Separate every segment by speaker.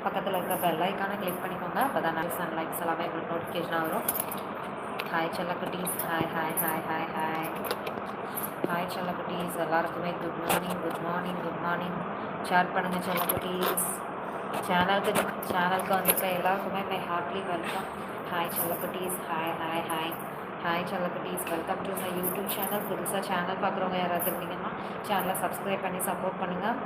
Speaker 1: பக்கத்தில் இருக்க பெல் ஐக்கானை கிளிக் பண்ணிக்கோங்க. அப்போ தான் நியூஸ் அண்ட் லைக்ஸ் எல்லாமே உங்களுக்கு நோட்டிஃபிகேஷனாக வரும். ஹாய் செல்லக்குட்டீஸ், hi hi hi hi hi hi செல்லக்குட்டீஸ். எல்லாருக்குமே good morning good morning good morning. Share பண்ணுங்கள் செல்லக்குட்டீஸ். சேனலுக்கு வந்துட்டு எல்லாருக்குமே மை ஹார்ட்லி வெல்கம். ஹாய் செல்லக்குட்டீஸ், ஹாய் ஹாய் ஹாய் ஹாய் செல்லக்குட்டீஸ். Welcome to my YouTube channel. புதுசாக சேனல் பார்க்குறவங்க யாராவது இருந்தீங்கன்னா சேனலை சப்ஸ்கிரைப் பண்ணி சப்போர்ட் பண்ணுங்கள்.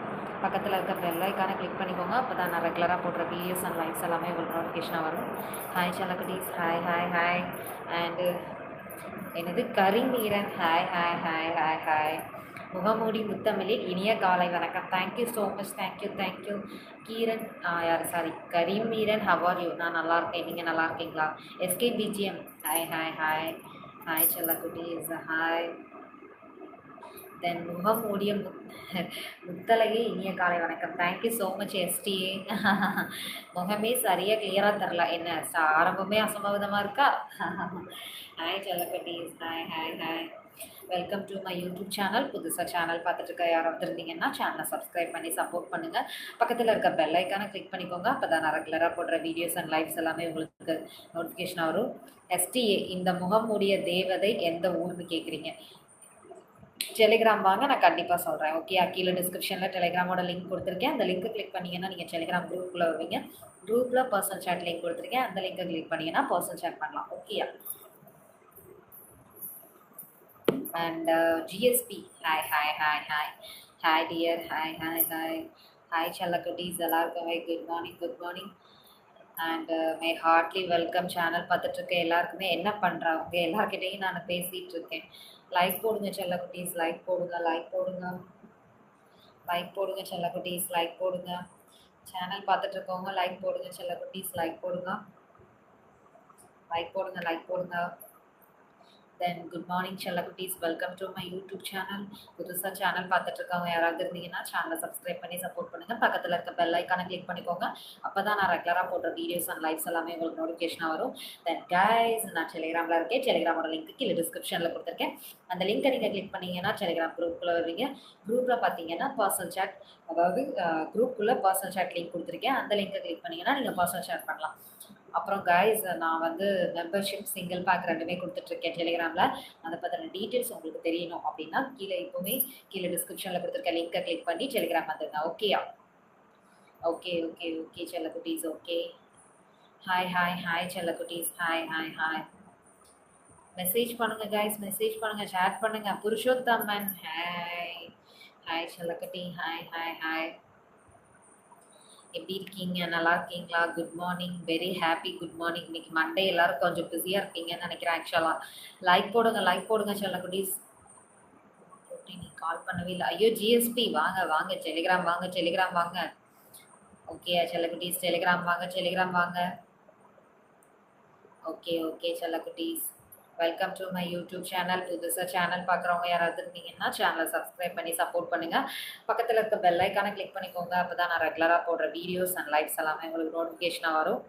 Speaker 1: பக்கத்தில் இருக்க பெல் ஐக்கானை கிளிக் பண்ணிக்கோங்க. அப்போ தான் நான் ரெகுலராக போடுற வீடியோஸ் அண்ட் லைக்ஸ் எல்லாமே உங்களுக்கு நோட்டிஃபிகேஷனாக வரும். ஹாய் செல்லக்குட்டீஸ், ஹாய் ஹாய் ஹாய். அண்டு எனது Karimeeran, hi hi hi hi hi. முகமூடி முத்தமிழில் இனிய காலை வணக்கம். Thank you so much, thank you. Keeran Karimeeran, how are you? நான் நல்லா இருக்கேன், நீங்கள் நல்லா இருக்கீங்களா? SK BGM, hi hi hi hi செல்லக்குட்டீஸ், ஹாய். தென் முகமூடிய முத்தழகே இனிய காலை வணக்கம். Thank you so much STA. முகமே சரியாக கிளியராக தரல, என்ன ஆரம்பமே அசம்பாவிதமாக இருக்கா? ஹாய் செல்லக்குட்டீஸ், hi hi hi. Welcome to my YouTube channel. புதுசாக சேனல் பார்த்துட்டு இருக்க யாராவது இருந்தீங்கன்னா சேனலை சப்ஸ்கிரைப் பண்ணி சப்போர்ட் பண்ணுங்கள். பக்கத்தில் இருக்க பெல் ஐக்கானை கிளிக் பண்ணிக்கோங்க. அப்போ தான் நான் ரெகுலராக போடுற வீடியோஸ் அண்ட் லைவ்ஸ் எல்லாமே உங்களுக்கு நோட்டிஃபிகேஷன் வரும். எஸ்டிஏ, இந்த முகமூடிய தேவதை எந்த ஊர்னு கேட்குறீங்க? டெலிகிராம் வாங்க, நான் கண்டிப்பாக சொல்கிறேன். ஓகே, கீழே டிஸ்கிரிப்ஷனில் டெலிகிராமோட லிங்க் கொடுத்துருக்கேன். அந்த லிங்க்கை கிளிக் பண்ணிங்கன்னா நீங்கள் டெலிகிராம் குரூப்பில் வருவீங்க. குரூப்பில் பர்சனல் சேட் லிங்க் கொடுத்துருக்கேன். அந்த லிங்க்கை கிளிக் பண்ணிங்கன்னா பர்சனல் சேட் பண்ணலாம். ஓகேயா? And GSP, hi hi hi hi hi dear, hi hi hi hi செல்லக்குட்டீஸ். எல்லாருக்குமே good morning. And my heartly welcome. Channel பார்த்துட்ருக்க எல்லாருக்குமே என்ன பண்ணுறாங்க எல்லாருக்கிட்டையும் நான் பேசிகிட்டு இருக்கேன். லைக் போடுங்க செல்லக்குட்டீஸ், லைக் போடுங்க செல்லக்குட்டீஸ், லைக் போடுங்க. சேனல் பார்த்துட்டு இருக்கவங்க லைக் போடுங்க செல்லக்குட்டீஸ், லைக் போடுங்க. தென் குட் மார்னிங் செல்லக்குட்டீஸ், welcome to my YouTube channel. புதுசாக சேனல் பார்த்துட்டு இருக்கவங்க யாராவது இருந்தீங்கன்னா சேனலை சப்ஸ்கிரைப் பண்ணி சப்போர்ட் பண்ணுங்கள். பக்கத்தில் இருக்க பெல் ஐக்கானை கிளிக் பண்ணிக்கோங்க. அப்போ தான் நான் ரெகுலராக போடுற வீடியோஸ் அண்ட் லைவ்ஸ் எல்லாமே உங்களுக்கு நோட்டிஃபிகேஷனாக வரும். தென் கைஸ், நான் டெலிகிராமில் இருக்கேன். டெலிகிராமோட லிங்க் கீழே டிஸ்கிரிப்ஷனில் கொடுத்துருக்கேன். அந்த லிங்க்கை நீங்கள் கிளிக் பண்ணிங்கன்னா டெலிகிராம் குரூப்பில் வருவீங்க. குரூப்பில் பார்த்தீங்கன்னா பர்சனல் சேட், அதாவது குரூப்புக்குள்ளே பர்சனல் சேட் லிங்க் கொடுத்துருக்கேன். அந்த லிங்க்கை கிளிக் பண்ணிங்கன்னா நீங்கள் பர்சனல் சேட் பண்ணலாம். அப்புறம் கைஸ், நான் வந்து மெம்பர்ஷிப் சிங்கிள் பேக் ரெண்டுமே கொடுத்துட்ருக்கேன் டெலிகிராமில். அதை பற்றின டீட்டெயில்ஸ் உங்களுக்கு தெரியணும் அப்படின்னா கீழே டிஸ்கிரிப்ஷனில் கொடுத்துருக்க லிங்க்கை கிளிக் பண்ணி டெலிகிராம் வந்துருங்க. ஓகேயா? ஓகே செல்லக்குட்டீஸ். ஓகே, ஹாய் செல்லக்குட்டீஸ், ஹாய். மெசேஜ் பண்ணுங்க கைஸ், சேட் பண்ணுங்க. புருஷோத்தமன், ஹாய் செல்லக்குட்டி, ஹாய். எப்படி இருக்கீங்க? நல்லா இருக்கீங்களா? Good morning, very happy good morning. இன்னைக்கு மண்டே, எல்லாரும் கொஞ்சம் பிஸியாக இருக்கீங்கன்னு நினைக்கிறேன். ஆக்சுவலாக லைக் போடுங்க செல்லக்குட்டீஸ். நீ கால் பண்ணவே இல்லை. ஐயோ ஜிஎஸ்பி, வாங்க டெலிகிராம் வாங்க. ஓகே செல்லக்குட்டீஸ், டெலிகிராம் வாங்க. ஓகே செல்லக்குட்டீஸ், welcome to my YouTube channel. புதுசாக சேனல் பார்க்குறவங்க யாராவது இருந்தீங்கன்னா சேனலை சப்ஸ்கிரைப் பண்ணி சப்போர்ட் பண்ணுங்கள். பக்கத்தில் இருக்க பெல் ஐக்கானை கிளிக் பண்ணிக்கோங்க. அப்போ தான் நான் ரெகுலராக போடுற வீடியோஸ் அண்ட் லைவ்ஸ் எல்லாமே உங்களுக்கு நோட்டிஃபிகேஷனாக வரும்.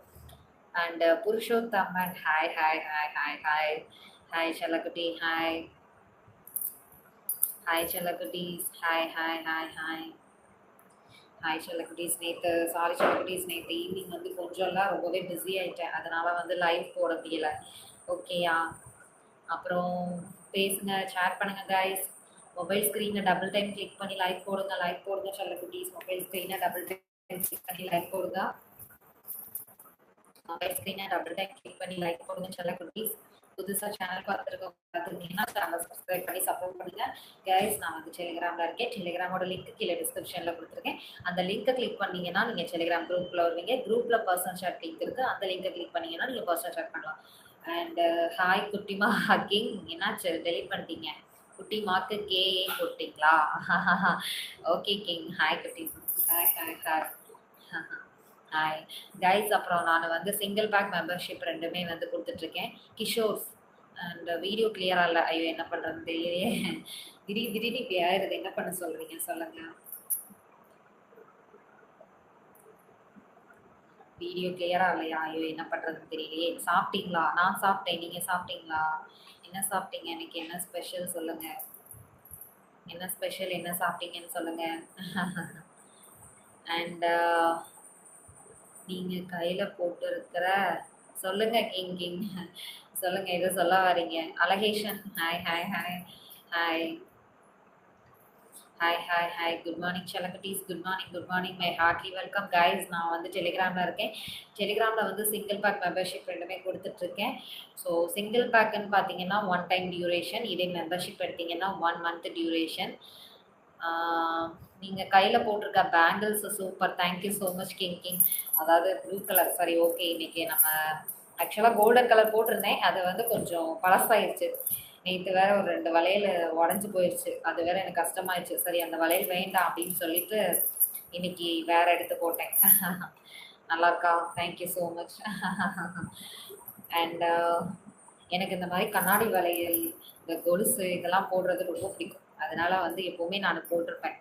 Speaker 1: அண்ட் புருஷோத்தமன், ஹாய் செல்லக்குட்டி, ஹாய் செல்லக்குட்டீஸ், ஹாய் செல்லக்குட்டீஸ். நேற்று ஈவினிங் வந்து கொஞ்சம்லாம் ரொம்பவே பிஸி ஆகிட்டேன். அதனால் வந்து லைவ் போட முடியலை. ஓகேயா? அப்புறம் பேசுங்க, சேட் பண்ணுங்கள் கைஸ். மொபைல் ஸ்க்ரீனை டபுள் டைம் கிளிக் பண்ணி லைக் போடுங்க செல்லக்குட்டீஸ். மொபைல் ஸ்க்ரீனை டபுள் டைம் கிளிக் பண்ணி லைக் போடுங்க. செல்லக்குட்டீஸ். புதுசாக சேனல் பார்த்துருக்கீங்கன்னா சேனலை சப்ஸ்கிரைப் பண்ணி சப்போர்ட் பண்ணுங்கள். கைஸ், நான் வந்து டெலிகிராமில் இருக்கேன். டெலிகிராமோட லிங்க் கீழே டிஸ்கிரிப்ஷனில் கொடுத்துருக்கேன். அந்த லிங்க்கை கிளிக் பண்ணிங்கன்னா நீங்கள் டெலிகிராம் குரூப்பில் வருவீங்க. குரூப்பில் பர்சனல் சேட் லிங்க் இருக்குது. அந்த லிங்க்கை கிளிக் பண்ணிங்கன்னா நீங்கள் பர்சனல் சேட் பண்ணலாம். அண்ட் ஹாய் குட்டிமா கிங், என்னாச்சு டெலிட் பண்ணிட்டீங்க? குட்டிமாக்கு கேஏ போட்டிங்களா? ஓகே கிங், ஹாய் குட்டி, ஹாய் கைஸ். அப்புறம் நான் வந்து சிங்கிள் பேக் மெம்பர்ஷிப் ரெண்டுமே வந்து கொடுத்துட்ருக்கேன். கிஷோர்ஸ். அண்ட் வீடியோ கிளியராக இல்லை. ஐயோ, என்ன பண்ணுறதுன்னு தெரியலையே. திடீர்னு இப்படி ஆயிடுது. என்ன பண்ண சொல்கிறீங்க சொல்லுங்கள். வீடியோ கிளியராக இல்லையா? ஐயோ, என்ன பண்ணுறதுன்னு தெரியலையே. சாப்பிட்டீங்களா? நான் சாப்பிட்டேன். நீங்கள் சாப்பிட்டீங்களா? என்ன சாப்பிட்டீங்க? எனக்கு என்ன ஸ்பெஷல் சொல்லுங்கள். என்ன சாப்பிட்டீங்கன்னு சொல்லுங்கள். அண்ட் நீங்கள் கையில் போட்டிருக்கிற சொல்லுங்க கிங் கிங் சொல்லுங்க எது சொல்ல வரீங்க? Alagesan hi hi hi hi hi hi hi good morning செல்லக்குட்டீஸ், good morning my heartly welcome guys. நான் வந்து டெலிகிராமில் இருக்கேன். டெலிகிராமில் வந்து சிங்கிள் பேக் மெம்பர்ஷிப் ரெண்டுமே கொடுத்துட்ருக்கேன். ஸோ சிங்கிள் பேக்குன்னு பார்த்தீங்கன்னா 1 டைம் டியூரேஷன், இதே மெம்பர்ஷிப் எடுத்தீங்கன்னா 1 மந்த் டியூரேஷன். நீங்கள் கையில் போட்டிருக்க bangles super, thank you so much king king. அதாவது ப்ளூ கலர், சரி ஓகே. இன்றைக்கி நம்ம ஆக்சுவலாக கோல்டன் கலர் போட்டிருந்தேன், அது வந்து கொஞ்சம் பழசாயிருச்சு. நேற்று வேற ஒரு 2 வளையல் உடஞ்சி போயிடுச்சு, அது வேற எனக்கு கஷ்டமாயிடுச்சு. சரி அந்த வளையல் வேண்டாம் அப்படின்னு சொல்லிட்டு இன்னைக்கு வேற எடுத்து போட்டேன். நல்லா இருக்கா? Thank you so much. அண்ட் எனக்கு இந்த மாதிரி கண்ணாடி வளையல், இந்த கொலுசு இதெல்லாம் போடுறது ரொம்ப பிடிக்கும். அதனால வந்து எப்பவுமே நான் போட்டிருப்பேன்.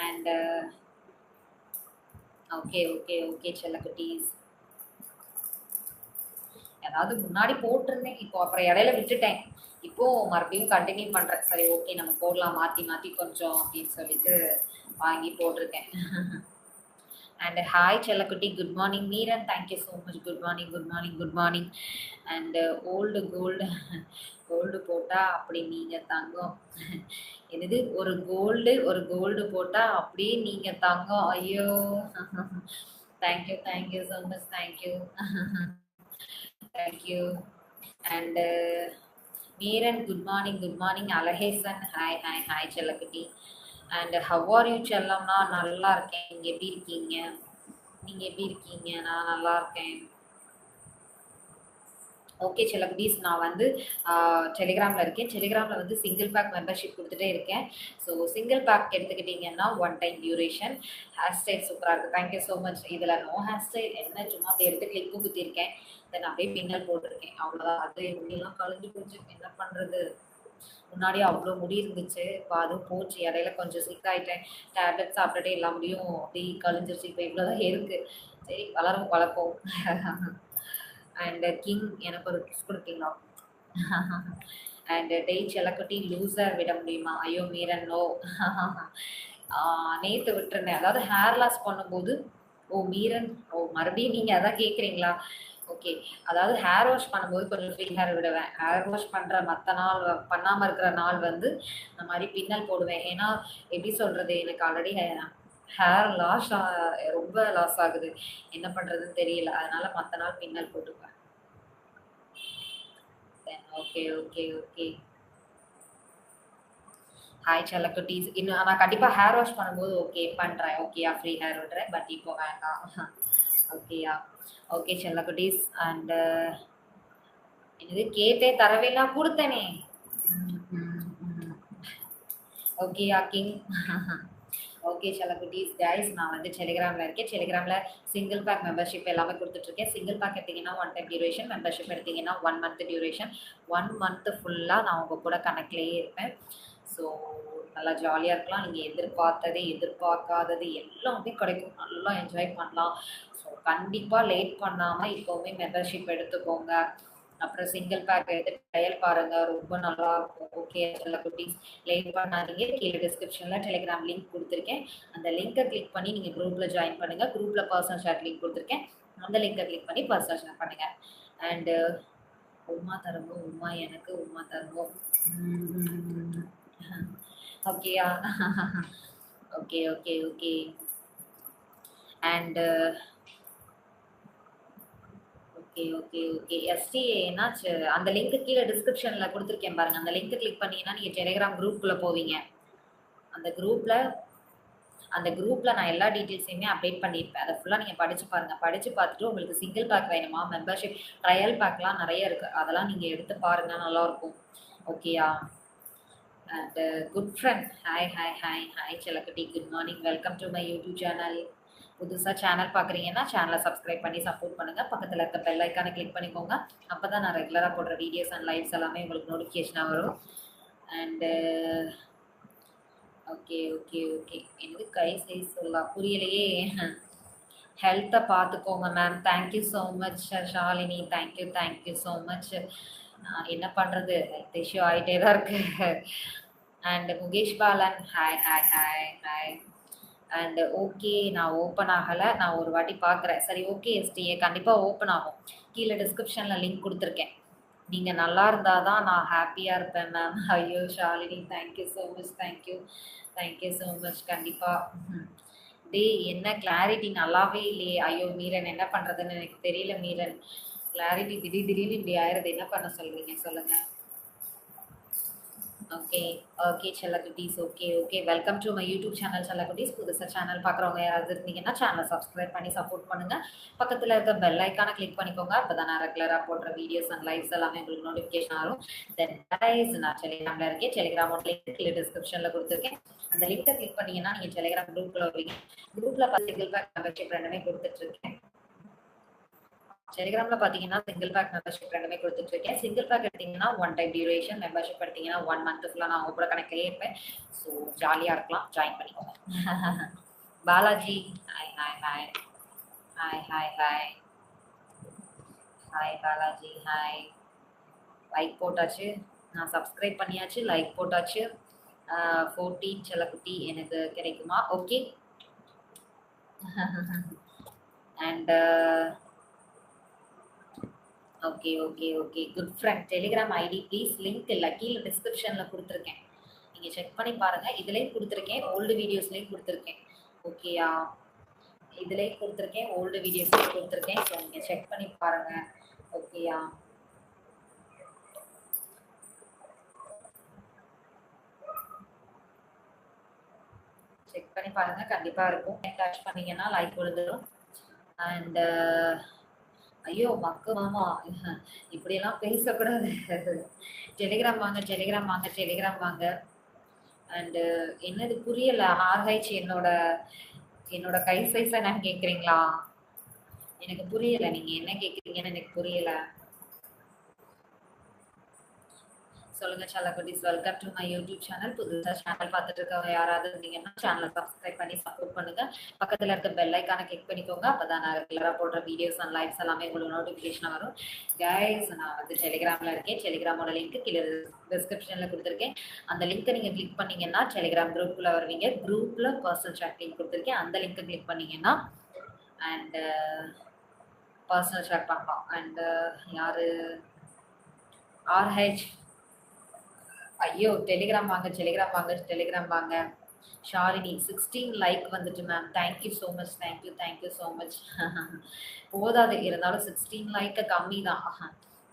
Speaker 1: அண்ட் ஓகே ஓகே ஓகே செல்லக்குட்டீஸ். அதாவது முன்னாடி போட்டிருந்தேன், இப்போ அப்புறம் இடையில விட்டுட்டேன். இப்போ மறுபடியும் கண்டினியூ பண்ணுறேன். சரி ஓகே நம்ம போடலாம் மாற்றி மாற்றி கொஞ்சம் அப்படின்னு சொல்லிட்டு வாங்கி போட்டிருக்கேன். அண்ட் ஹாய் செல்லக்குட்டி, good morning Meeran, thank you so much. Good morning good morning good morning. And gold போட்டால் அப்படி நீங்கள் தங்கம். என்னது ஒரு கோல்டு போட்டால் அப்படியே நீங்கள் தங்கம். ஐயோ thank you so much, thank you thank you. And Meeran good morning. Alagesan hi hi hi செல்லக்குட்டி. அண்ட் ஹவ் ஆர் யூ செல்லம்னா? நல்லா இருக்கேன். நீங்கள் எப்படி இருக்கீங்க? நான் நல்லா இருக்கேன். ஓகே செல்லக்குட்டீஸ், நான் வந்து டெலிகிராமில் இருக்கேன். டெலிகிராமில் வந்து சிங்கிள் பேக் மெம்பர்ஷிப் கொடுத்துட்டே இருக்கேன். ஸோ சிங்கிள் பேக் எடுத்துக்கிட்டிங்கன்னா 1 டைம் டியூரேஷன். ஹேர் ஸ்டைல் சூப்பராக இருக்குது, தேங்க்யூ ஸோ மச். இதில் நோ ஹேர் ஸ்டைல், என்ன சும்மா அப்படி எடுத்து கிளிப்பு குத்திருக்கேன், தென் அப்படியே பின்னல் போட்டிருக்கேன், அவ்வளோதான். அது முடியெல்லாம் கழிஞ்சு போச்சு, என்ன பண்ணுறது. முன்னாடி அவ்வளோ முடி இருந்துச்சு, இப்போ அதுவும் போச்சு. இடையில கொஞ்சம் சிக் ஆகிட்டேன், டேப்லெட் சாப்பிட்டுட்டே எல்லா முடியும் அப்படி கழிஞ்சிருச்சு. இப்போ இவ்வளோதான் இருக்குது. சரி வளர்ப்போம். அண்ட் கிங் எனக்கு ஒரு கிஸ் கொடுத்தீங்களா? அண்ட் டெய் செல்லக்குட்டி லூசர் விட முடியுமா? ஐயோ மீரன் நோ. நேற்று விட்டுருந்தேன், அதாவது ஹேர் லாஸ் பண்ணும்போது. ஓ மீரன், ஓ மறுபடியும் நீங்கள் அதான் கேட்குறீங்களா? ஓகே. அதாவது ஹேர் வாஷ் பண்ணும்போது கொஞ்சம் ஃப்ரீ ஹேர் விடுவேன். ஹேர் வாஷ் பண்ணுற மற்ற நாள் பண்ணாமல் இருக்கிற நாள் வந்து இந்த மாதிரி பின்னல் போடுவேன். ஏன்னா எப்படி சொல்கிறது, எனக்கு ஆல்ரெடி ஹேர் ரொம்ப லாஸ் ஆகுது, என்ன பண்ணுறதுன்னு தெரியல. அதனால் மற்ற நாள் பின்னல் போட்டுப்பேன். Okay okay okay. ஹாய் செல்லக்குட்டீஸ். இன்னும் நான் கண்டிப்பாக ஹேர் வாஷ் பண்ணும்போது ஓகே பண்ணுறேன். ஓகேயா, ஃப்ரீ ஹேர் விடுறேன், பட் இப்போ வேண்டாம். ஓகேயா? ஓகே செல்லக்குட்டீஸ். அண்டு என்னது கேட்டே தரவேலாம் கொடுத்தனே. ஓகேயா கிங்? ஓகே செல்லக்குட்டீஸ் கைஸ், நான் வந்து டெலிகிராமில் இருக்கேன். டெலிகிராமில் சிங்கிள் பேக் மெம்பர்ஷிப் எல்லாமே கொடுத்துட்ருக்கேன். சிங்கிள் பேக் எடுத்திங்கன்னா 1 டைம் டியூரேஷன், மெம்பர்ஷிப் எடுத்திங்கன்னா 1 மந்த் டியூரேஷன். 1 மந்த்து ஃபுல்லாக நான் உங்கள் கூட கனெக்ட்லேயே இருப்பேன். ஸோ நல்லா ஜாலியாக இருக்கலாம். நீங்கள் எதிர்பார்த்தது எதிர்பார்க்காதது எல்லாமே கிடைக்கும், நல்லா என்ஜாய் பண்ணலாம். ஸோ கண்டிப்பாக லேட் பண்ணாமல் இப்போவுமே மெம்பர்ஷிப் எடுத்துக்கோங்க. அப்புறம் சிங்கிள் பேக் எடுத்து ட்ரையல் பாருங்கள், ரொம்ப நல்லாயிருக்கும். ஓகே செல்லக்குட்டீஸ், லேட் பண்ணாதீங்க. கீழே டிஸ்கிரிப்ஷனில் டெலிகிராம் லிங்க் கொடுத்துருக்கேன், அந்த லிங்கை கிளிக் பண்ணி நீங்கள் குரூப்பில் ஜாயின் பண்ணுங்கள். குரூப்பில் பர்சனல் ஷேர் லிங்க் கொடுத்துருக்கேன், அந்த லிங்கை கிளிக் பண்ணி பர்சனல் ஷேர் பண்ணுங்கள். அண்டு உமா தருவோம், உமா எனக்கு உமா தருவோம். ஓகேயா? Okay okay okay. And okay okay okay. எஸ்டி என்னாச்சு? அந்த லிங்க் கீழே டிஸ்கிரிப்ஷனில் கொடுத்துருக்கேன் பாருங்கள், அந்த லிங்க் கிளிக் பண்ணிங்கன்னா நீங்கள் டெலிகிராம் குரூப்புக்குள்ளே போவீங்க. அந்த குரூப்பில் நான் எல்லா டீட்டெயில்ஸையுமே அப்டேட் பண்ணியிருப்பேன். அதை ஃபுல்லாக நீங்கள் படித்து பாருங்கள். படித்து பார்த்துட்டு உங்களுக்கு சிங்கிள் பேக் வேணுமா, மெம்பர்ஷிப் ட்ரையல் பேக்லாம் நிறைய இருக்குது, அதெல்லாம் நீங்கள் எடுத்து பாருங்கள், நல்லாயிருக்கும். ஓகேயா? And good friend hi hi hi hi செல்லக்குட்டி, good morning. Welcome to my YouTube channel. புதுசாக சேனல் பார்க்குறீங்கன்னா சேனலை சப்ஸ்கிரைப் பண்ணி சப்போர்ட் பண்ணுங்கள். பக்கத்தில் இருக்க பெல் ஐக்கானை கிளிக் பண்ணிக்கோங்க. அப்போ தான் நான் ரெகுலராக போடுற வீடியோஸ் அண்ட் லைவ்ஸ் எல்லாமே உங்களுக்கு நோட்டிஃபிகேஷனாக வரும். And okay okay okay. எனக்கு கை சைஸ் சொல்லலாம் புரியலையே. ஹெல்த்தை பார்த்துக்கோங்க ma'am. Thank you so much Shalini, thank you so much. என்ன பண்ணுறது, ஹெல்த் இஷ்யூ ஆகிட்டே தான் இருக்குது. And Mukesh Balan hi hi hi hi. And okay நான் ஓப்பன் ஆகலை, நான் ஒரு வாட்டி பார்க்குறேன். சரி ஓகே எஸ்டிஏ கண்டிப்பாக ஓப்பன் ஆகும். கீழே டிஸ்கிரிப்ஷனில் லிங்க் கொடுத்துருக்கேன். நீங்கள் நல்லா இருந்தால் தான் நான் ஹாப்பியாக இருப்பேன் மேம். ஐயோ Shalini thank you so much, thank you so much. கண்டிப்பாக டே என்ன கிளாரிட்டி நல்லாவே இல்லையே. ஐயோ மீரன் என்ன பண்ணுறதுன்னு எனக்கு தெரியல மீரன். கிளாரிட்டி திடீர்னு இப்படி ஆயிடுது, என்ன பண்ண சொல்கிறீங்க சொல்லுங்கள். ஓகே ஓகே செல்லக்குட்டீஸ், okay welcome to my YouTube channel செல்லக்குட்டீஸ். புதுசாக சேனல் பார்க்குறவங்க யாராவது இருந்தீங்கன்னா சேனலை சப்ஸ்கிரைப் பண்ணி சப்போர்ட் பண்ணுங்கள். பக்கத்தில் இருக்க பெல் ஐக்கானை கிளிக் பண்ணிக்கோங்க. அப்போ தான் நான் ரெகுலராக போடுற வீடியோஸ் அண்ட் லைவ்ஸ் எல்லாமே உங்களுக்கு நோட்டிஃபிகேஷன் வரும். தென் கைஸ் நான் டெலிகிராமில் இருக்கேன். டெலிகிராமோட லிங்க் கீழே டிஸ்கிரிப்ஷனில் கொடுத்துருக்கேன். அந்த லிங்கை கிளிக் பண்ணிங்கன்னா நீங்கள் டெலிகிராம் குரூப்பில் வருவீங்க. குரூப்பில் சிங்கிள் பேக் மெம்பர்ஷிப் ரெண்டுமே கொடுத்துட்ருக்கேன். டெலிகிராமில் பார்த்தீங்கன்னா சிங்கிள் பேக் மெம்பர்ஷிப் ரெண்டுமே கொடுத்துட்ருக்கேன். சிங்கிள் பேக் எடுத்தீங்கன்னா 1 டைம் டியூரேஷன், மெம்பர்ஷிப் எடுத்தீங்கன்னா 1 மந்த் ஃபுல்லாக நான் உங்க கூட கணக்கிலே இருப்பேன். ஸோ ஜாலியாக இருக்கலாம், ஜாயின் பண்ணிக்கோங்க. Balaji hi hi hi hi hi hi hi Balaji hi. Like போட்டாச்சு, நான் சப்ஸ்கிரைப் பண்ணியாச்சு, லைக் போட்டாச்சு. 14 செல்லக்குட்டி எனக்கு கிடைக்குமா? Okay. And okay good friend. Telegram ID please link இல்லை கீழே டிஸ்கிரிப்ஷனில் கொடுத்துருக்கேன், நீங்கள் செக் பண்ணி பாருங்கள். இதுலேயும் கொடுத்துருக்கேன், ஓல்டு வீடியோஸ்லேயும் கொடுத்துருக்கேன். ஓகேயா, இதுலேயும் கொடுத்துருக்கேன், ஓல்டு வீடியோஸ்லேயும் கொடுத்துருக்கேன். ஸோ நீங்கள் செக் பண்ணி பாருங்கள். ஓகேயா, செக் பண்ணி பாருங்கள், கண்டிப்பாக இருக்கும். டச் பண்ணிங்கன்னா லைக் விழுந்துடும். அண்ட் ஐயோ மக்கு மாமா இப்படியெல்லாம் பேசக்கூடாது. டெலிகிராம் வாங்க. அண்டு என்னது புரியலை. ஆர்ஹைச் என்னோட கை சைஸ் என்னன்னு கேட்குறீங்களா? எனக்கு புரியலை, நீங்கள் என்ன கேட்குறீங்கன்னு எனக்கு புரியலை. சொல்லுங்க செல்லக்குட்டீஸ். Welcome to my YouTube channel. புதுசாக சேனல் பார்த்துட்டு இருக்கவங்க யாராவது இருந்தீங்கன்னா சேனலை சப்ஸ்கிரைப் பண்ணி சப்போர்ட் பண்ணுங்க. பக்கத்தில் இருக்க பெல் ஐக்கானை கிளிக் பண்ணிக்கோங்க. அப்போ தான் நான் ரெகுலராக போடுற வீடியோஸ் அண்ட் லைவ்ஸ் எல்லாமே உங்களுக்கு நோட்டிஃபிகேஷன் வரும். கைஸ் நான் வந்து டெலிகிராமில் இருக்கேன். டெலிகிராமோட லிங்க் கீழே டிஸ்கிரிப்ஷனில் கொடுத்துருக்கேன். அந்த லிங்க்கை நீங்கள் கிளிக் பண்ணீங்கன்னா டெலிகிராம் குரூப்பில் வருவீங்க. குரூப்பில் பர்சனல் சாட் லிங்க் கொடுத்துருக்கேன், அந்த லிங்க்கை கிளிக் பண்ணீங்கன்னா அண்டு பர்சனல் சாட் பண்ணலாம். அண்டு யார் ஆர்ஹெச் ஐயோ டெலிகிராம் வாங்க. ஷாலினி 16 லைக் வந்துட்டு மேம். Thank you so much. போதாது, இருந்தாலும் 16 லைக்கு கம்மி தான்.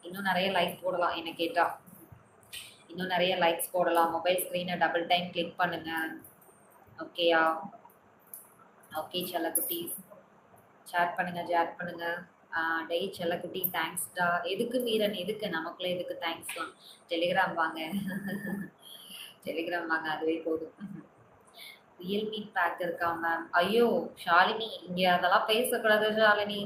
Speaker 1: இன்னும் நிறைய லைக் போடலாம், என்ன கேட்டால் இன்னும் நிறைய லைக்ஸ் போடலாம். மொபைல் ஸ்க்ரீனை டபுள் டைம் கிளிக் பண்ணுங்க. ஓகேயா, ஓகே செல்லக்குட்டீஸ் சேட் பண்ணுங்க. டே செல்லக்குட்டி தேங்க்ஸ்டா. எதுக்கு மீரன், எதுக்கு நமக்குள்ள எதுக்கு தேங்க்ஸ்லாம்? டெலிகிராம் வாங்க. அதுவே போதும். ரியல்மி பேக் இருக்கா மேம்? ஐயோ ஷாலினி இங்கே அதெல்லாம் பேசக்கூடாது ஷாலினி.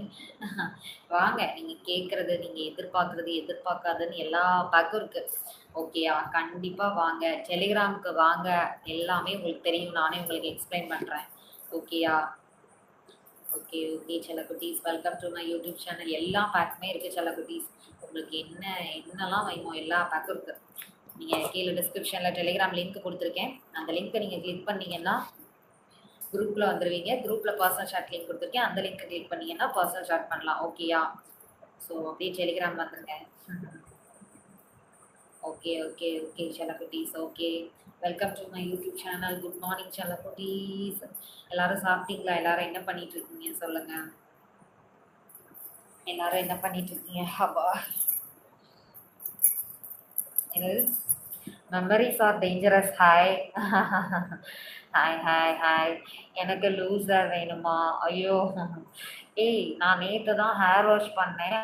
Speaker 1: வாங்க, நீங்கள் கேட்குறது, நீங்கள் எதிர்பார்க்காதுன்னு எல்லா பேக்கும் இருக்குது. ஓகேயா, கண்டிப்பாக வாங்க, டெலிகிராமுக்கு வாங்க. எல்லாமே உங்களுக்கு தெரியும், நானே உங்களுக்கு எக்ஸ்பிளைன் பண்ணுறேன். ஓகேயா, ஓகே செல்லக்குட்டீஸ். Welcome to my YouTube channel. எல்லா பேக்குமே இருக்குது செல்லக்குட்டீஸ். உங்களுக்கு என்னெல்லாம் வேணுமோ எல்லா பேக்கும் இருக்குது. நீங்கள் கீழே டிஸ்கிரிப்ஷனில் டெலிகிராம் லிங்க் கொடுத்துருக்கேன், அந்த லிங்க்கை நீங்கள் கிளிக் பண்ணிங்கன்னா குரூப்பில் வந்துடுவீங்க. குரூப்பில் பர்சனல் சாட் லிங்க் கொடுத்துருக்கேன், அந்த லிங்க்கை கிளிக் பண்ணிங்கன்னா பர்சனல் சாட் பண்ணலாம். ஓகேயா, ஸோ அப்படியே டெலிகிராம் வந்துருங்க. ஓகே செல்லக்குட்டீஸ். Okay welcome to my YouTube channel. Good morning செல்லக்குட்டீஸ். எல்லாரும் சாப்பிட்டீங்களா? எல்லாரும் என்ன பண்ணிட்டு இருக்கீங்க சொல்லுங்க. அப்பா என்னது மெமரிஸ் ஆர் டேஞ்சரஸ். ஹாய் எனக்கு லூசர் வேணுமா? ஐயோ ஏய், நான் நேற்று தான் ஹேர் வாஷ் பண்ணேன்,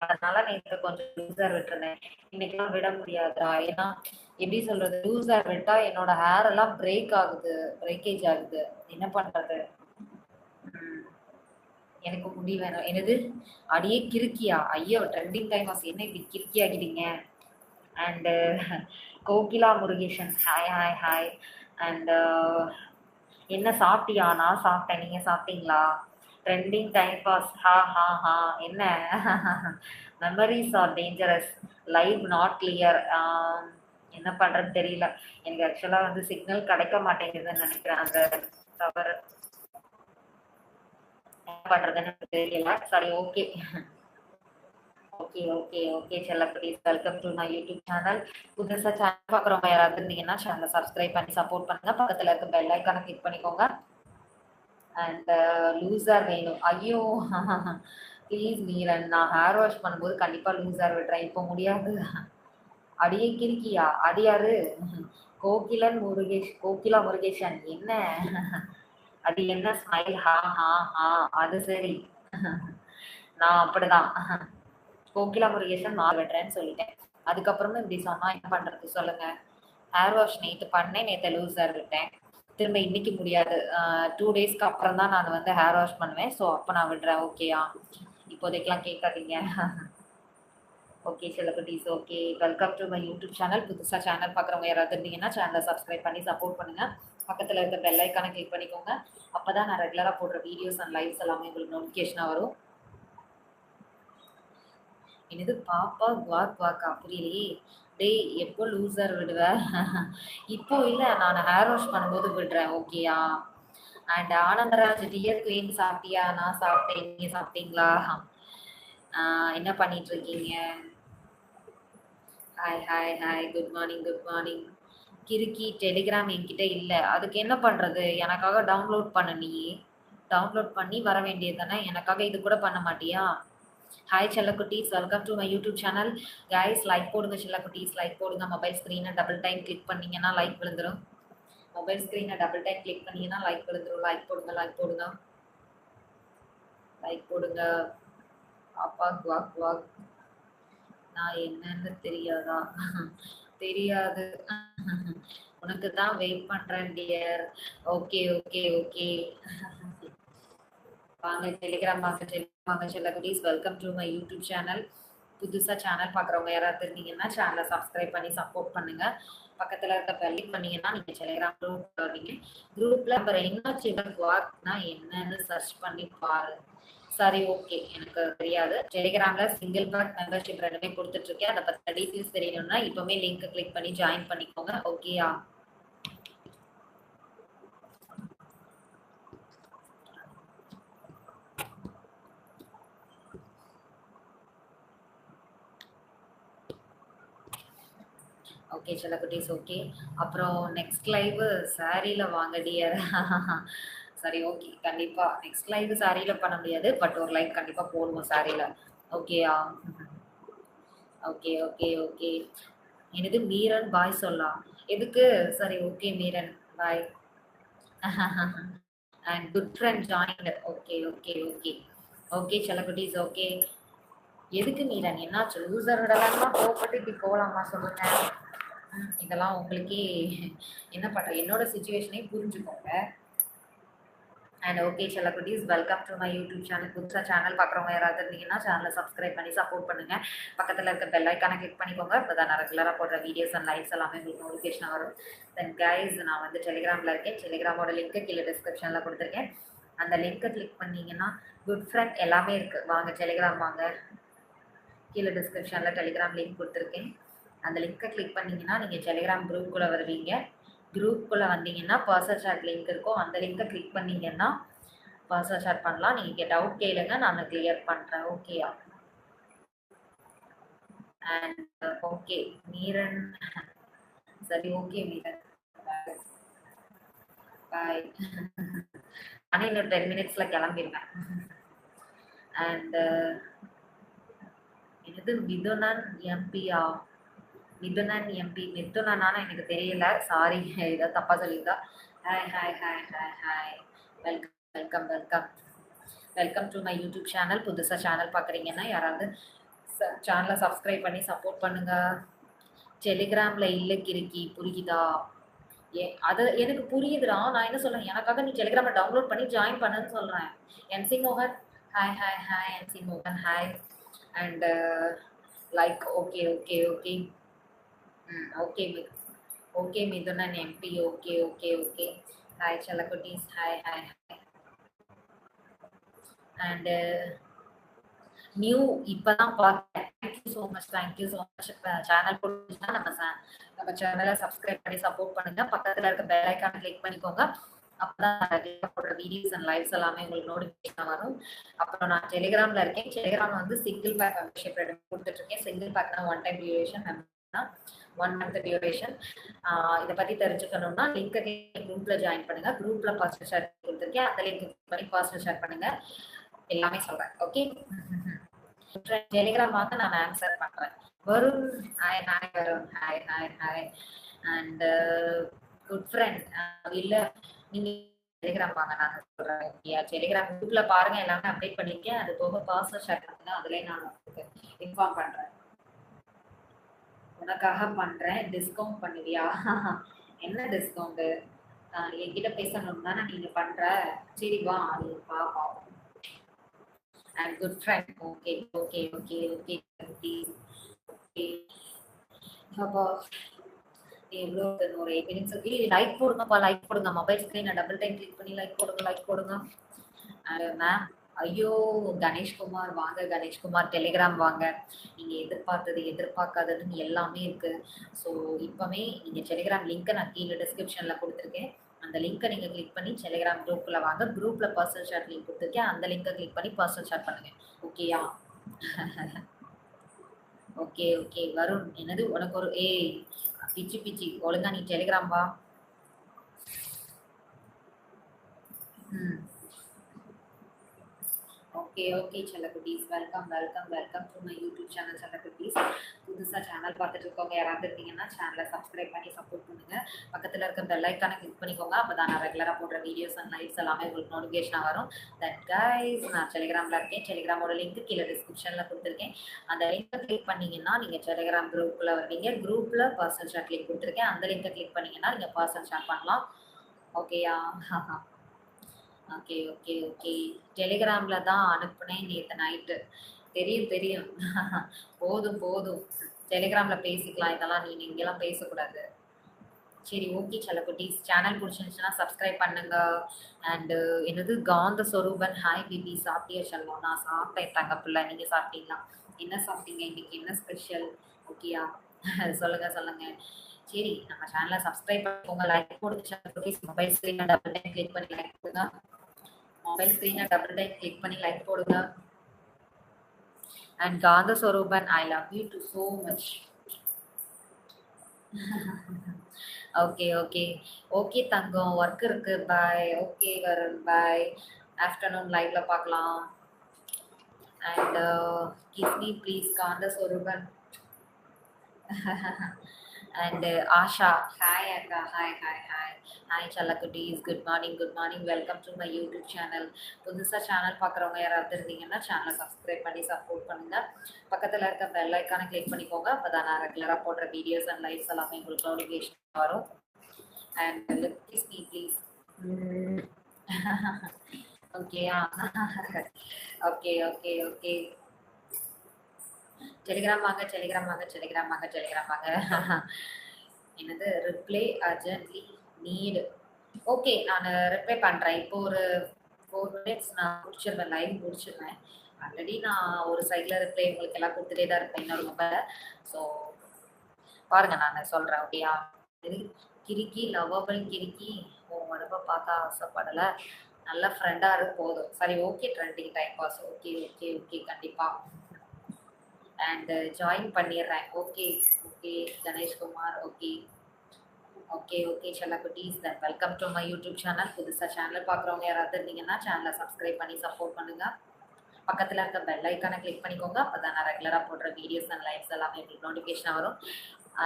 Speaker 1: அதனால நேற்று கொஞ்சம் லூசர் விட்டுருந்தேன். இன்னைக்கெல்லாம் விட முடியாதா? ஏன்னா எப்படி சொல்றது, லூசர் விட்டா என்னோட ஹேர் எல்லாம் பிரேக்கேஜ் ஆகுது. என்ன பண்றது? எனக்கு முடி வேணும். என்னது அடியே கிறுக்கியா? ஐயோ ட்ரெண்டிங் டைம் என்ன இப்படி கிறுக்கி ஆகிட்டீங்க? And Kokila Murugesan hi. And என்ன சாப்பிட்டியா? நான் சாப்பிட்டேன், நீங்கள் சாப்பிட்டீங்களா? ட்ரெண்டிங் டைம் பாஸ் ஹா. என்ன memories are dangerous, live not clear. என்ன பண்ணுறதுன்னு தெரியல. எனக்கு ஆக்சுவலாக வந்து சிக்னல் கிடைக்க மாட்டேங்குதுன்னு நினைக்கிறேன். அந்த தவறு என்ன பண்றதுன்னு தெரியல. சரி ஓகே. ஓகே ஓகே ஓகே செல்லக்குட்டீஸ், welcome to my YouTube channel. புதுசா சேனல் பார்க்குறவங்க யாராவது இருந்தீங்கன்னா சேனலை சப்ஸ்கிரைப் பண்ணி சப்போர்ட் பண்ணுங்க. பக்கத்துல இருக்க பெல் ஐக்கானை கிளிக் பண்ணிக்கோங்க. அண்ட் லூசர் வேணும். ஐயோ ப்ளீஸ் நீரன், நான் ஹேர் வாஷ் பண்ணும்போது கண்டிப்பா லூசர் விடுறேன். இப்போ முடியாது. அடியே கிறுக்கியா? அது யாரு? கோகிலன் முருகேஷ், கோகிலா முருகேசன் என்ன? அது என்ன ஸ்மைல்? ஹா ஹா ஹா, அது சரி. நான் அப்படிதான் கோகிலா முருகேசன் மாறு வெட்டுறேன்னு சொல்லிட்டேன். அதுக்கப்புறமும் இப்படி சொன்னா என்ன பண்றது சொல்லுங்க. ஹேர் வாஷ் நேற்று பண்ணேன், நேற்று லூசர் விட்டேன். திரும்ப இன்னைக்கு முடியாது. 2 டேஸ்க்கு அப்புறம் தான் நான் வந்து ஹேர் வாஷ் பண்ணுவேன். ஸோ அப்போ நான் விடுறேன். ஓகேயா? இப்போதைக்கெல்லாம் கேட்காதீங்க. ஓகே செல்லக்குட்டீஸ், okay. Welcome to my YouTube channel. புதுசாக சேனல் பார்க்குறவங்க யாராவது இருந்தீங்கன்னா சேனலை சப்ஸ்கிரைப் பண்ணி சப்போர்ட் பண்ணுங்கள். பக்கத்தில் இருக்க பெல் ஐக்கானை கிளிக் பண்ணிக்கோங்க. அப்போ தான் நான் ரெகுலராக போடுற வீடியோஸ் அண்ட் லைவ்ஸ் எல்லாமே உங்களுக்கு நோட்டிஃபிகேஷனாக வரும். என்னது பாப்பா குவாக் குவாக்கா? புரியலையே. டேய் எப்போ லூசர் விடுவ? இப்போ இல்லை, நான் ஹேர் வாஷ் பண்ணும்போது விடுறேன். ஓகேயா? அண்ட் ஆனந்தராஜ் டியர் குயின், சாப்பிட்டியா? நான் சாப்பிட்டேன். நீங்கள் சாப்பிட்டீங்களா? என்ன பண்ணிட்டு இருக்கீங்க? Hi hi hi, good morning good morning. கிறுக்கி டெலிகிராம் என்கிட்ட இல்லை, அதுக்கு என்ன பண்ணுறது? எனக்காக டவுன்லோட் பண்ண, நீ டவுன்லோட் பண்ணி வர வேண்டியது தானே. எனக்காக இது கூட பண்ண மாட்டியா? ஹாய் செல்லக்குட்டீஸ், welcome to my YouTube channel. Guys like போடுங்க செல்லக்குட்டீஸ், லைக் போடுங்க. மொபைல் ஸ்க்ரீனை டபுள் டைம் கிளிக் பண்ணிங்கன்னா லைக் விழுந்துடும். மொபைல் ஸ்க்ரீனை டபுள் டைம் கிளிக் பண்ணிங்கன்னா லைக் விழுந்துடும். லைக் போடுங்க, லைக் போடுங்க, லைக் போடுங்க. அப்பா குவாக் குவாக், நான் என்னன்னு தெரியாதா? தெரியாது. உனக்கு தான் வெயிட் பண்றேன் டியர். Okay okay okay. வாங்க டெலிகிராம், வாங்க டெலிகிராம், வாங்க செல்லக்குட்டீஸ். Welcome to my YouTube channel. புதுசாக சேனல் பார்க்குறவங்க யாராவது இருந்தீங்கன்னா சேனலை சப்ஸ்கிரைப் பண்ணி சப்போர்ட் பண்ணுங்க. பக்கத்தில் இருக்க பெல் பண்ணீங்கன்னா நீங்கள் டெலிகிராம் குரூப் வருவீங்க. குரூப்பில் அப்புறம் என்ன சின்ன வார்க்னா என்னன்னு சர்ச் பண்ணி பாரு. சரி ஓகே, எனக்கு தெரியாது. டெலிகிராம்ல சிங்கிள் பேக் மெம்பர்ஷிப் ரெண்டுமே கொடுத்துட்டு இருக்கேன். அதை பற்றி டீட்டெயில்ஸ் தெரியணும்னா இப்போவே லிங்க் கிளிக் பண்ணி ஜாயின் பண்ணிக்கோங்க. ஓகேயா? ஓகே செல்லக்குட்டீஸ், ஓகே. அப்புறம் நெக்ஸ்ட் லைவ் சாரியில் வாங்க டியர். சரி ஓகே, கண்டிப்பாக நெக்ஸ்ட் லைவ் சாரியில் பண்ண முடியாது, பட் ஒரு லைவ் கண்டிப்பாக போடுவோம் சாரியில். ஓகேயா? Okay okay okay. எனது மீரன் பாய் சொல்லலாம் எதுக்கு? சரி ஓகே மீரன் பாய். And good friend join. Okay okay okay okay செல்லக்குட்டீஸ், ஓகே. எதுக்கு மீரன், என்னாச்சு? லூசர் விடலாமா? கோவப்பட்டு இப்படி போகலாமா சொல்லுங்க. இதெல்லாம் உங்களுக்கே என்ன பண்ற, என்னோட சுச்சுவேஷனே புரிஞ்சுக்கோங்க. அண்ட் ஓகே செல்லக்குட்டீஸ், welcome to my YouTube channel. புதுசாக சேனல் பார்க்குறவங்க யாராவது இருந்தீங்கன்னா சேனலை சப்ஸ்கிரைப் பண்ணி சப்போர்ட் பண்ணுங்க. பக்கத்தில் இருக்க பெல் ஐக்கானை கிளிக் பண்ணிக்கோங்க. இப்போ தான் நான் ரெகுலராக போடுற வீடியோஸ் அண்ட் லைவ்ஸ் எல்லாமே உங்களுக்கு நோட்டிஃபிகேஷன் வரும். தென் கைஸ், நான் வந்து டெலிகிராமில் இருக்கேன். டெலிகிராமோட லிங்க்கு கீழே டிஸ்கிரிப்ஷனில் கொடுத்துருக்கேன். அந்த லிங்க்கை கிளிக் பண்ணிங்கன்னா குட் ஃப்ரெண்ட் எல்லாமே இருக்குது. வாங்க டெலிகிராம் வாங்க. கீழே டிஸ்கிரிப்ஷனில் டெலிகிராம் லிங்க் கொடுத்துருக்கேன். அந்த லிங்க்கை கிளிக் பண்ணிங்கன்னா நீங்கள் டெலிகிராம் குரூப்புக்குள்ளே வருவீங்க. குரூப்புக்குள்ளே வந்தீங்கன்னா பர்சனல் சாட் லிங்க் இருக்கும். அந்த லிங்க்கை கிளிக் பண்ணிங்கன்னா பர்சனல் சாட் பண்ணலாம். நீங்கள் டவுட் கேளுங்க, நான் கிளியர் பண்ணுறேன். ஓகேயா? அண்ட் ஓகே மீரன், சரி ஓகே மீரன், பாய். ஆனால் இன்னும் 10 மினிட்ஸில் கிளம்பிடுவேன். அண்ட் என்னது மிதுனன் எம்பியா? மிதுனன் எம்பி, மிதுனனான்னு எனக்கு தெரியல, சாரி ஏதோ தப்பாக சொல்லியிருக்கா. Hi hi hi hi hi, welcome welcome welcome welcome to my YouTube channel. புதுசாக சேனல் பார்க்குறீங்கன்னா யாராவது சேனலை சப்ஸ்கிரைப் பண்ணி சப்போர்ட் பண்ணுங்கள். டெலிகிராமில் இல்லை கிறுக்கி, புரியுதா? அது எனக்கு புரியுதுடா. நான் என்ன சொல்கிறேன், எனக்காக நீ டெலிகிராமில் டவுன்லோட் பண்ணி ஜாயின் பண்ணுன்னு சொல்கிறேன். என்சி மோகன், ஹாய் ஹாய் ஹாய் என்சி மோகன், hi. And like okay okay okay. Okay okay Mithunan MP, okay okay okay. Hi செல்லக்குட்டீஸ், hi hi hi. And new இப்போ தான் பார்த்தேன். Thank you so much, thank you so much. Channel பிடிச்சிருந்தா நம்ம சேனலை சப்ஸ்கிரைப் பண்ணி சப்போர்ட் பண்ணுங்கள். பக்கத்தில் இருக்க பெல் ஐக்கானை கிளிக் பண்ணிக்கோங்க. அப்பதான் ரெகுலரா போடுற வீடியோஸ் அண்ட் லைவ்ஸ் எல்லாமே உங்களுக்கு நோட்டிஃபிகேஷன் வரும். அப்புறம் நான் டெலிகிராம்ல இருக்கேன். டெலிகிராம் வந்து சிங்கிள் பேக் மெம்பர்ஷிப் கொடுத்துட்டு இருக்கேன். சிங்கிள் பேக்னா one time duration, 1 month duration. இதை பத்தி தெரிஞ்சுக்கணும்னா லிங்க் குரூப்ல ஜாயின் பண்ணுங்க. குரூப்ல பர்சனல் ஷேர் கொடுத்துருக்கேன். அந்த லிங்க் பண்ணி பர்சனல் ஷேர் பண்ணுங்க. எல்லாமே சொல்றேன். ஓகே, டெலிகிராம் வாங்க, நான் ஆன்சர் பண்றேன். Varun, hi hi Varun, hi hi hi. And good friend இல்ல, நீங்க டெலிகிராம் வாங்க, நான் சொல்றேன். டெலிகிராம் குரூப்ல பாருங்க, எல்லாமே அப்டேட் பண்ணிருக்கேன். அது போக பாஸ்வேர்ட் ஷேர் பண்ணுங்க, அதுலயே நான் உங்களுக்கு இன்ஃபார்ம் பண்றேன். உனக்காக பண்றேன், டிஸ்கவுண்ட் பண்ணுவியா? என்ன டிஸ்கவுண்ட்? என்கிட்ட பேசணும்னா நீங்க பண்ற. சரி வா, அது பாப்போம். And good friend. Okay okay okay okay okay. அப்போ எவ்வளோ ஒரு 8 மினிட்ஸ் இருக்கு. லைக் போடுங்கப்பா, லைக் போடுங்க. மொபைல் ஸ்க்ரீனை டபுள் டைம் கிளிக் பண்ணி லைக் போடுங்க, லைக் போடுங்க. மேம், ஐயோ கணேஷ்குமார் வாங்க, கணேஷ்குமார் டெலிகிராம் வாங்க. நீங்கள் எதிர்பார்த்தது எதிர்பார்க்காததுன்னு எல்லாமே இருக்குது. ஸோ இப்போவே நீங்கள் டெலிகிராம் லிங்க்கை நான் கீழே டிஸ்கிரிப்ஷனில் கொடுத்துருக்கேன். அந்த லிங்க்கை நீங்கள் கிளிக் பண்ணி டெலிகிராம் குரூப்பில் வாங்க. குரூப்பில் பர்சனல் ஷேர் லிங்க் கொடுத்துருக்கேன். அந்த லிங்க்கை கிளிக் பண்ணி பர்சனல் ஷேர் பண்ணுங்கள். ஓகேயா? ஓகே ஓகே வருண், என்னது உனக்கு ஒரு பிச்சி பிச்சி ஒழுங்கா நீ டெலிகிராம் வா. ஓகே ஓகே செல்லக்குட்டீஸ், welcome welcome welcome to my YouTube channel செல்லக்குட்டீஸ். புதுசாக சேனல் பார்த்துட்டு இருக்கவங்க யாராவது இருந்தீங்கன்னா சேனலை சப்ஸ்கிரைப் பண்ணி சப்போர்ட் பண்ணுங்கள். பக்கத்தில் இருக்க பெல் ஐக்கானை கிளிக் பண்ணிக்கோங்க. அப்போ தான் நான் ரெகுலராக போடுற வீடியோஸ் அண்ட் லைவ்ஸ் எல்லாமே உங்களுக்கு நோட்டிஃபிகேஷனாக வரும். தட் கைஸ், நான் டெலிகிராமில் இருக்கேன். டெலிகிராமோட லிங்க் கீழே டிஸ்கிரிப்ஷனில் கொடுத்துருக்கேன். அந்த லிங்கை கிளிக் பண்ணிங்கன்னா நீங்கள் டெலிகிராம் குரூப்பில் வருவீங்க. குரூப்பில் பர்சனல் ஷேர் லிங்க் கொடுத்துருக்கேன். அந்த லிங்கை கிளிக் பண்ணிங்கன்னா நீங்கள் பர்சனல் ஷேர் பண்ணலாம். ஓகேயா? Okay okay okay. டெலிகிராமில் தான் அனுப்புனேன் நேற்று நைட்டு. தெரியும் தெரியும். போதும் போதும், டெலிகிராமில் பேசிக்கலாம். இதெல்லாம் நீங்கள் இங்கெல்லாம் பேசக்கூடாது. சரி ஓகே செல்லக்குட்டீஸ், சேனல் பிடிச்சிருந்துச்சுன்னா சப்ஸ்கிரைப் பண்ணுங்க. அண்டு என்னது காந்த சொரூபன், ஹாய் பிபி, சாப்பிட்டியா செல்லம்? நான் சாப்பிட்டேன் தங்கப்பில்லை, நீங்கள் சாப்பிட்டீங்களா? என்ன சாப்பிட்டீங்க இன்னைக்கு? என்ன ஸ்பெஷல்? ஓகேயா? சொல்லுங்க சொல்லுங்க. சரி, நம்ம சேனலை சப்ஸ்கிரைப் பண்ணிக்கோங்க, லைக் போடுங்க செல்லக்குட்டீஸ். மொபைல் ஸ்க்ரீனை டபுள் டைம் கிளிக் பண்ணி லைக் போடுங்க. மொபைல் ஸ்க்ரீனை டபுள் டைம் கிளிக் பண்ணி லைக் போடுங்க. And Kantha Sorupan, I love you too so much. Okay okay okay தங்கம், ஒர்க் இருக்கு, bye. Okay Varun, bye. Afternoon லைவ்ல பார்க்கலாம். And kiss me please Kantha Sorupan. And Asha, hi அக்கா, ஹாய் ஹாய் ஹாய் ஹாய் செல்லக்குட்டீஸ். Good morning good morning, welcome to my YouTube channel. புதுசாக channel பார்க்குறவங்க யாராவது இருந்தீங்கன்னா சேனலை சப்ஸ்கிரைப் பண்ணி சப்போர்ட் பண்ணுங்கள். பக்கத்தில் இருக்க பெல் ஐக்கானை கிளிக் பண்ணிக்கோங்க. அப்போ தான் நான் ரெகுலராக போடுற வீடியோஸ் அண்ட் லைவ்ஸ் எல்லாமே உங்களுக்கு நோட்டிஃபிகேஷன் வரும். And lips me please. ஓகேயா? Okay okay okay. டெலிகிராம் வாங்க, டெலிகிராம் வாங்க, டெலிகிராம் வாங்க, டெலிகிராம் வாங்க. என்னது ரிப்ளை அர்ஜென்ட்லி நீடு. ஓகே, நான் ரிப்ளை பண்ணுறேன். இப்போ ஒரு 4 மினிட்ஸ் நான் முடிச்சிடுவேன், லைவ் முடிச்சிடுவேன். ஆல்ரெடி நான் ஒரு சைடில் ரிப்ளை உங்களுக்கு எல்லாம் கொடுத்துட்டே தான் இருப்பேன் இன்னொரு மொபைலை. ஸோ பாருங்கள், நான் சொல்கிறேன். ஓகேயா? கிறுக்கி, லவ்வபிள் கிறுக்கி, உன் உடம்ப பார்த்தா ஆசைப்படலை, நல்ல ஃப்ரெண்டாக இருக்கு போதும். சரி okay, trending time pass. Okay okay okay, கண்டிப்பாக. அண்ட் ஜாயின் பண்ணிடுறேன். Okay okay Ganeshkumar. Okay okay okay செல்லக்குட்டீஸ், then welcome to my YouTube channel. புதுசாக சேனல் பார்க்குறவங்க யாராவது இருந்தீங்கன்னா சேனலை சப்ஸ்கிரைப் பண்ணி சப்போர்ட் பண்ணுங்கள். பக்கத்தில் இருக்க பெல் ஐக்கானை கிளிக் பண்ணிக்கோங்க. அப்போ தான் நான் ரெகுலராக போடுற வீடியோஸ் அண்ட் லைவ்ஸ் எல்லாமே உங்களுக்கு நோட்டிஃபிகேஷன் வரும்.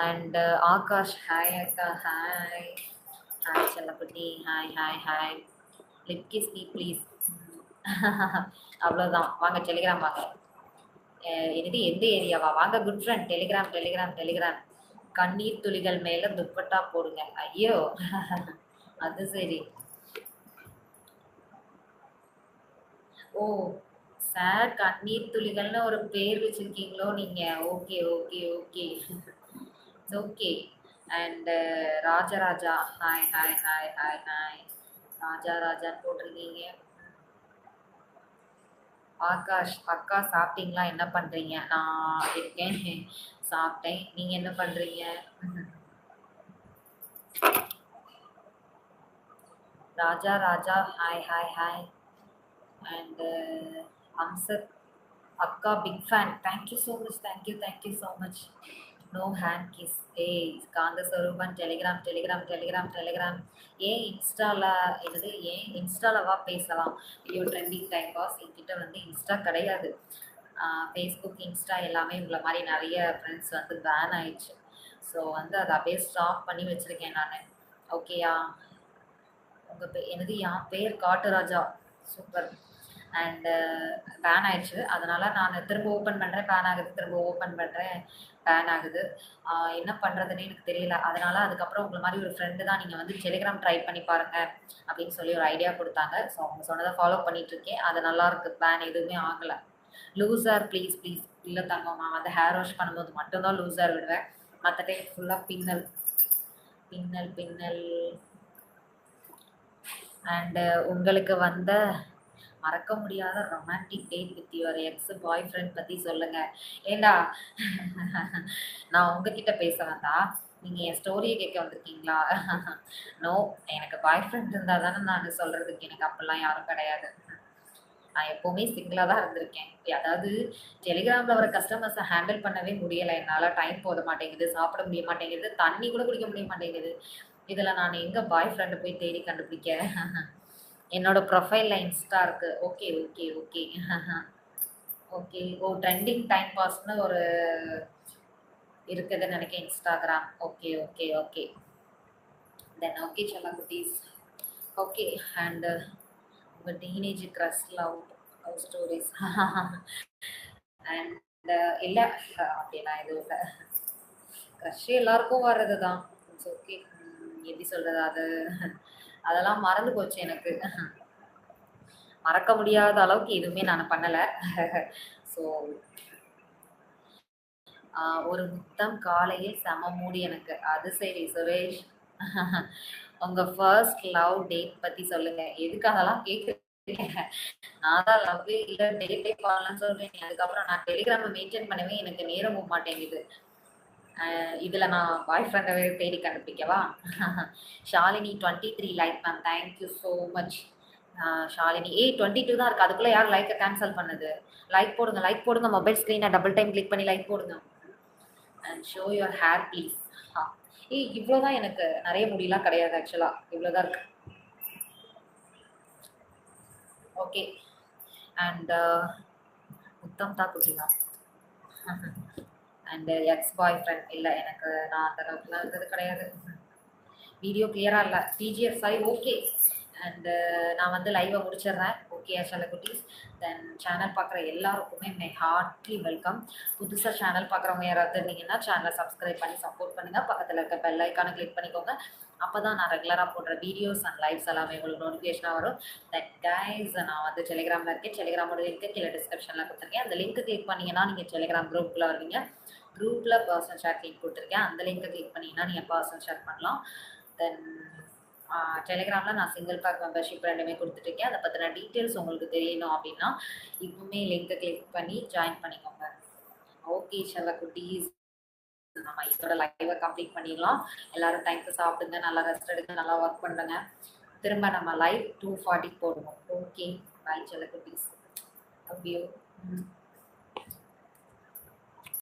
Speaker 1: அண்ட் ஆகாஷ், ஹாய் அக்கா, ஹாய் ஹாய் செல்லக்குட்டி, hi hi hi. Lip kiss me please. அவ்வளோதான், வாங்க டெலிகிராம் வாங்க. என்னது எந்த ஏரியாவா? வாங்க good friend, Telegram Telegram Telegram. கண்ணீர் துளிகள் மேல துப்பட்டா போடுங்க. ஐயோ, அது சரி. ஓ சார், கண்ணீர் துளிகள்னு ஒரு பேர் வச்சிருக்கீங்களோ நீங்க? Okay okay okay okay. And Rajaraja, hi hi hi hi hi. Raja Raja போட்டிருக்கீங்க. ஆகாஷ், அக்கா சாப்பிட்டீங்களா? என்ன பண்றீங்க? நான் இருக்கேன், சாப்பிட்டேன். நீங்க என்ன பண்றீங்க? Raja Raja hi hi hi. And Amsath அக்கா big fan. Thank you so much. Thank you so much. No hand kiss. ஏய் Kantha Swaroopan Telegram Telegram Telegram Telegram. ஏன் இன்ஸ்டாவில் என்னது, ஏன் இன்ஸ்டாவில் வா பேசலாம். ஐயோ ட்ரெண்டிங் டைம் பாஸ். என்கிட்ட வந்து இன்ஸ்டா கிடையாது. ஃபேஸ்புக் இன்ஸ்டா எல்லாமே உங்களை மாதிரி நிறைய ஃப்ரெண்ட்ஸ் வந்து பேன் ஆயிடுச்சு. ஸோ வந்து அதை அப்படியே ஸ்டாப் பண்ணி வச்சுருக்கேன் நான். ஓகேயா? உங்கள் எனது என் பேர் காட்டுராஜா. சூப்பர். அண்டு பேன் ஆயிடுச்சு. அதனால் நான் திரும்ப ஓப்பன் பண்ணுறேன், பேன் ஆகுது, திரும்ப ஓப்பன் பண்ணுறேன், பேன் ஆகுது. என்ன பண்ணுறதுன்னு எனக்கு தெரியல. அதனால் அதுக்கப்புறம் உங்களை மாதிரி ஒரு ஃப்ரெண்டு தான் நீங்கள் வந்து டெலிகிராம் ட்ரை பண்ணி பாருங்கள் அப்படின்னு சொல்லி ஒரு ஐடியா கொடுத்தாங்க. ஸோ அவங்க சொன்னதை ஃபாலோ பண்ணிகிட்ருக்கேன். அது நல்லாயிருக்கு. பேன் எதுவுமே ஆகலை. லூஸார் ப்ளீஸ் ப்ளீஸ். இல்லை தங்கம்மா, வந்து ஹேர் வாஷ் பண்ணும்போது மட்டும்தான் லூஸார் விடுவேன். மற்ற டைம் ஃபுல்லாக பின்னல் பின்னல் பின்னல். அண்டு உங்களுக்கு வந்த மறக்க முடியாத romantic date with your X bye friend பற்றி சொல்லுங்கள். ஏண்டா நான் உங்ககிட்ட பேச வந்தா நீங்கள் என் ஸ்டோரியை கேட்க வந்திருக்கீங்களா? நோ, எனக்கு பாய் ஃப்ரெண்ட் இருந்தால் தானே நான் சொல்கிறதுக்கு. எனக்கு அப்போல்லாம் யாரும் கிடையாது. நான் எப்போவுமே சிங்கிளாக தான் இருந்திருக்கேன். அதாவது டெலிகிராமில் வர கஸ்டமர்ஸை ஹேண்டில் பண்ணவே முடியலை என்னால். டைம் போத மாட்டேங்குது, சாப்பிட முடிய மாட்டேங்குது, தண்ணி கூட குடிக்க முடிய மாட்டேங்குது. இதில் நான் எங்கே பாய் ஃப்ரெண்டை போய் தேடி கண்டுபிடிக்க? என்னோட ப்ரொஃபைலில் இன்ஸ்டா இருக்குது. Okay okay okay okay. Oh trending time பாஸ்னு ஒரு இருக்குதுன்னு நினைக்கிறேன் Instagram. Okay okay okay then okay செல்ல குட்டீஸ். ஓகே. அண்டு உங்கள் teenage crush love stories. And இல்லை அப்படிலாம் எதுவும் இல்லை. க்ரஷ் எல்லாருக்கும் வர்றது தான். It's okay. எப்படி சொல்கிறது, அதெல்லாம் மறந்து போச்சு எனக்கு. மறக்க முடியாத அளவுக்கு எதுவுமே நான் பண்ணலை. ஸோ ஒரு முத்தம் காலையில் செம மூடி எனக்கு. அது சரி சுரேஷ். உங்கள் ஃபர்ஸ்ட் லவ் டேட் பற்றி சொல்லுங்கள். எதுக்கு அதெல்லாம் கேட்குறீங்க? நான் தான் லவ்வே இல்லை, டேட்டே பண்ணலன்னு சொல்கிறேன். அதுக்கப்புறம் நான் டெலிகிராமை மெயின்டைன் பண்ணவே எனக்கு நேரம் போக மாட்டேங்குது. இதில் நான் பாய் ஃப்ரெண்டை தேடி கண்டுபிடிக்கவா? Shalini 23 like ma'am. Thank you so much Shalini. 22 தான் இருக்குது. அதுக்குள்ளே யார் லைக்கை கேன்சல் பண்ணுது? லைக் போடுங்க, லைக் போடுங்க. மொபைல் ஸ்க்ரீனை டபுள் டைம் கிளிக் பண்ணி லைக் போடுங்க. And show your hair please. இவ்வளோதான். எனக்கு நிறைய முடியெல்லாம் கிடையாது ஆக்சுவலாக. இவ்வளோதான் இருக்குது. ஓகே. அண்ட் முத்தம் தான் குட்டிங்க. அண்டு எக்ஸ் பாய் ஃப்ரெண்ட் இல்லை எனக்கு. நான் அந்த அளவுக்குலாம் இருந்தது கிடையாது. வீடியோ கிளியராக இல்லை. PGF sorry. ஓகே. அண்டு நான் வந்து லைவை முடிச்சிடுறேன். ஓகே ஆஷால குட்டீஸ். தென் சேனல் பார்க்குற எல்லாருக்குமே மை ஹார்ட்லி வெல்கம். புதுசாக சேனல் பார்க்குறவங்க யாராவது இருந்தீங்கன்னா சேனலை சப்ஸ்கிரைப் பண்ணி சப்போர்ட் பண்ணுங்கள். பக்கத்தில் இருக்க பெல் ஐக்கானை கிளிக் பண்ணிக்கோங்க. அப்போ தான் நான் ரெகுலராக போடுற வீடியோஸ் அண்ட் லைவ்ஸ் எல்லாமே உங்களுக்கு நோட்டிஃபிகேஷனாக வரும். தட் கைஸ், நான் வந்து டெலிகிராமில் இருக்கேன். டெலிகிராமோட லிங்க்கு கீழே டிஸ்கிரிப்ஷனில் கொடுத்துருக்கேன். அந்த லிங்க்கு கிளிக் பண்ணிங்கன்னா நீங்கள் டெலிகிராம் குரூப்பில் வருவீங்க. குரூப்பில் பர்சனல் ஷேர் லிங்க் கொடுத்துருக்கேன். அந்த லிங்க்கை கிளிக் பண்ணிங்கன்னா நீங்கள் பர்சனல் ஷேர் பண்ணலாம். தென் டெலிகிராமில் நான் சிங்கிள் பேக் மெம்பர்ஷிப் ரெண்டுமே கொடுத்துட்ருக்கேன். அதை பற்றின டீட்டெயில்ஸ் உங்களுக்கு தெரியணும் அப்படின்னா இப்போவுமே லிங்க்கை கிளிக் பண்ணி ஜாயின் பண்ணிக்கோங்க. ஓகே செல்ல குட்டீஸ், நம்ம இதோட லைவை கம்ப்ளீட் பண்ணிடலாம். எல்லோரும் டைமுக்கு சாப்பிடுங்க, நல்லா ரெஸ்ட் எடுங்க, நல்லா ஒர்க் பண்ணுங்க. திரும்ப நம்ம லைவ் 2:40 போடுவோம். ஓகே, பை செல்ல குட்டீஸ். Love you.